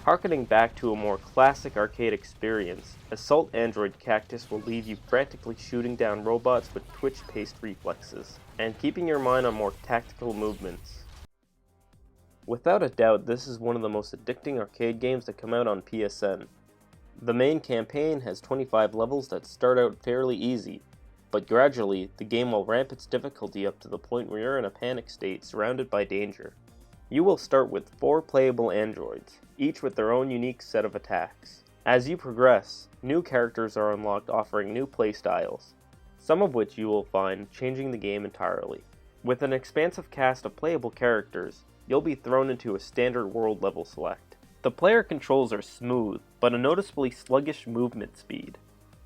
Harkening back to a more classic arcade experience, Assault Android Cactus will leave you frantically shooting down robots with twitch-paced reflexes, and keeping your mind on more tactical movements. Without a doubt, this is one of the most addicting arcade games to come out on PSN. The main campaign has 25 levels that start out fairly easy, but gradually, the game will ramp its difficulty up to the point where you're in a panic state surrounded by danger. You will start with 4 playable androids, each with their own unique set of attacks. As you progress, new characters are unlocked offering new playstyles, some of which you will find changing the game entirely. With an expansive cast of playable characters, you'll be thrown into a standard world level select. The player controls are smooth, but a noticeably sluggish movement speed.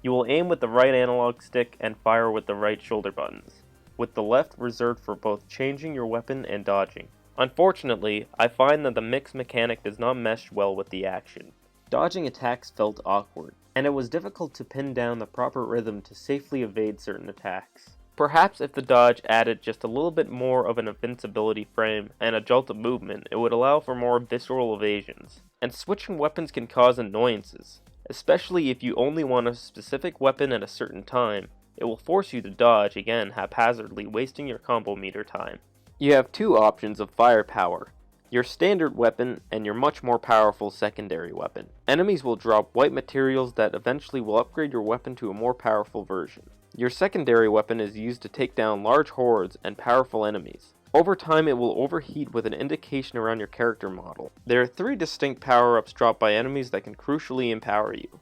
You will aim with the right analog stick and fire with the right shoulder buttons, with the left reserved for both changing your weapon and dodging. Unfortunately, I find that the mix mechanic does not mesh well with the action. Dodging attacks felt awkward, and it was difficult to pin down the proper rhythm to safely evade certain attacks. Perhaps if the dodge added just a little bit more of an invincibility frame and a jolt of movement, it would allow for more visceral evasions. And switching weapons can cause annoyances, especially if you only want a specific weapon at a certain time. It will force you to dodge again haphazardly, wasting your combo meter time. You have 2 options of firepower, your standard weapon and your much more powerful secondary weapon. Enemies will drop white materials that eventually will upgrade your weapon to a more powerful version. Your secondary weapon is used to take down large hordes and powerful enemies. Over time it will overheat with an indication around your character model. There are 3 distinct power-ups dropped by enemies that can crucially empower you.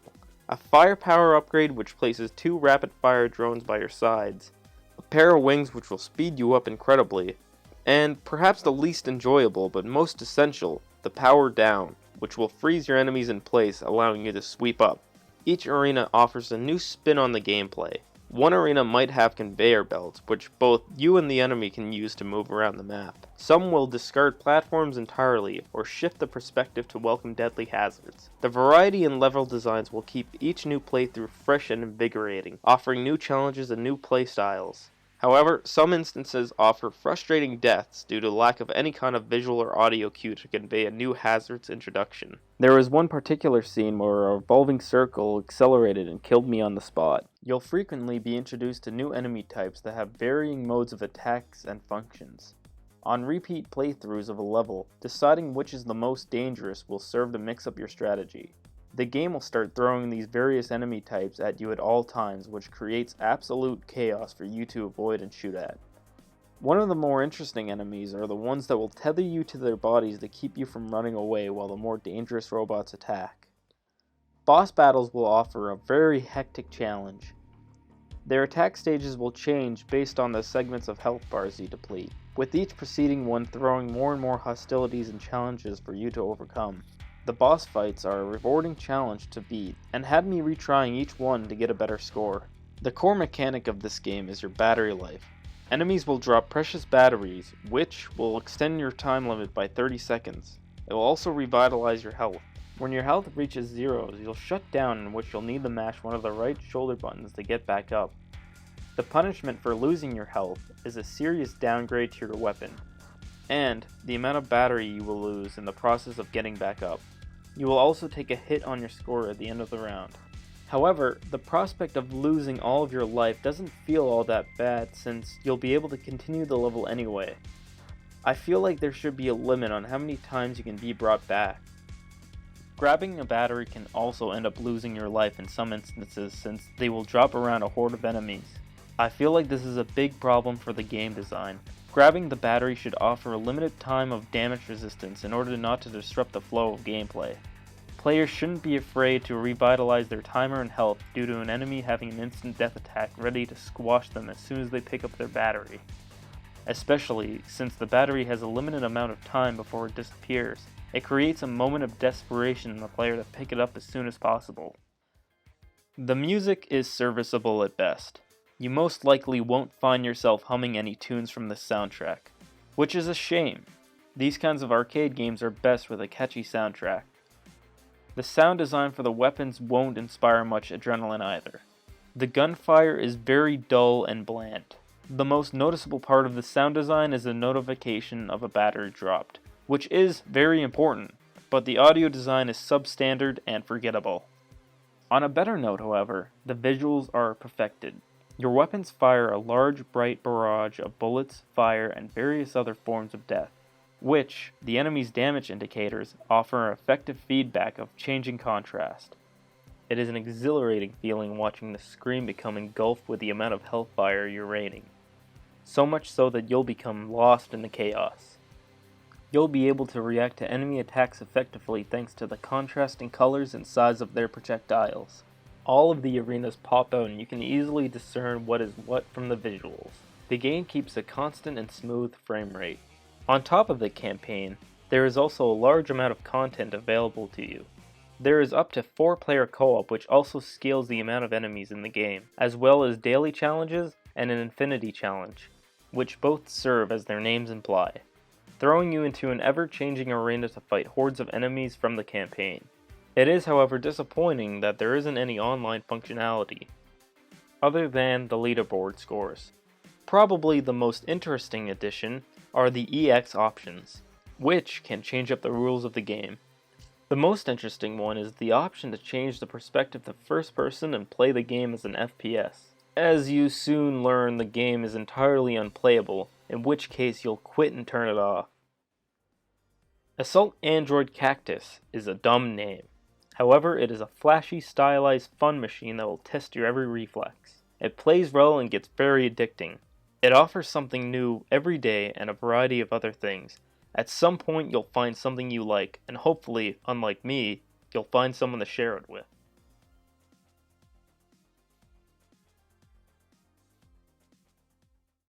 A firepower upgrade which places 2 rapid-fire drones by your sides, a pair of wings which will speed you up incredibly, and perhaps the least enjoyable but most essential, the power down, which will freeze your enemies in place, allowing you to sweep up. Each arena offers a new spin on the gameplay. One arena might have conveyor belts, which both you and the enemy can use to move around the map. Some will discard platforms entirely, or shift the perspective to welcome deadly hazards. The variety in level designs will keep each new playthrough fresh and invigorating, offering new challenges and new playstyles. However, some instances offer frustrating deaths due to lack of any kind of visual or audio cue to convey a new hazard's introduction. There was one particular scene where a revolving circle accelerated and killed me on the spot. You'll frequently be introduced to new enemy types that have varying modes of attacks and functions. On repeat playthroughs of a level, deciding which is the most dangerous will serve to mix up your strategy. The game will start throwing these various enemy types at you at all times, which creates absolute chaos for you to avoid and shoot at. One of the more interesting enemies are the ones that will tether you to their bodies to keep you from running away while the more dangerous robots attack. Boss battles will offer a very hectic challenge. Their attack stages will change based on the segments of health bars you deplete, with each preceding one throwing more and more hostilities and challenges for you to overcome. The boss fights are a rewarding challenge to beat, and had me retrying each one to get a better score. The core mechanic of this game is your battery life. Enemies will drop precious batteries, which will extend your time limit by 30 seconds. It will also revitalize your health. When your health reaches zeros, you'll shut down, in which you'll need to mash one of the right shoulder buttons to get back up. The punishment for losing your health is a serious downgrade to your weapon, and the amount of battery you will lose in the process of getting back up. You will also take a hit on your score at the end of the round. However, the prospect of losing all of your life doesn't feel all that bad, since you'll be able to continue the level anyway. I feel like there should be a limit on how many times you can be brought back. Grabbing a battery can also end up losing your life in some instances, since they will drop around a horde of enemies. I feel like this is a big problem for the game design. Grabbing the battery should offer a limited time of damage resistance in order not to disrupt the flow of gameplay. Players shouldn't be afraid to revitalize their timer and health due to an enemy having an instant death attack ready to squash them as soon as they pick up their battery. Especially since the battery has a limited amount of time before it disappears. It creates a moment of desperation in the player to pick it up as soon as possible. The music is serviceable at best. You most likely won't find yourself humming any tunes from this soundtrack, which is a shame. These kinds of arcade games are best with a catchy soundtrack. The sound design for the weapons won't inspire much adrenaline either. The gunfire is very dull and bland. The most noticeable part of the sound design is the notification of a battery dropped, which is very important. but the audio design is substandard and forgettable. On a better note, however, the visuals are perfected. Your weapons fire a large, bright barrage of bullets, fire, and various other forms of death, which, the enemy's damage indicators, offer effective feedback of changing contrast. It is an exhilarating feeling watching the screen become engulfed with the amount of hellfire you're raining. So much so that you'll become lost in the chaos. You'll be able to react to enemy attacks effectively thanks to the contrasting colors and size of their projectiles. All of the arenas pop out and you can easily discern what is what from the visuals. The game keeps a constant and smooth frame rate. On top of the campaign, there is also a large amount of content available to you. There is up to 4-player co-op, which also scales the amount of enemies in the game, as well as daily challenges and an infinity challenge, which both serve as their names imply, throwing you into an ever-changing arena to fight hordes of enemies from the campaign. It is, however, disappointing that there isn't any online functionality, other than the leaderboard scores. Probably the most interesting addition are the EX options, which can change up the rules of the game. The most interesting one is the option to change the perspective to first person and play the game as an FPS. As you soon learn, the game is entirely unplayable, in which case you'll quit and turn it off. Assault Android Cactus is a dumb name. However, it is a flashy, stylized fun machine that will test your every reflex. It plays well and gets very addicting. It offers something new every day and a variety of other things. At some point you'll find something you like, and hopefully, unlike me, you'll find someone to share it with.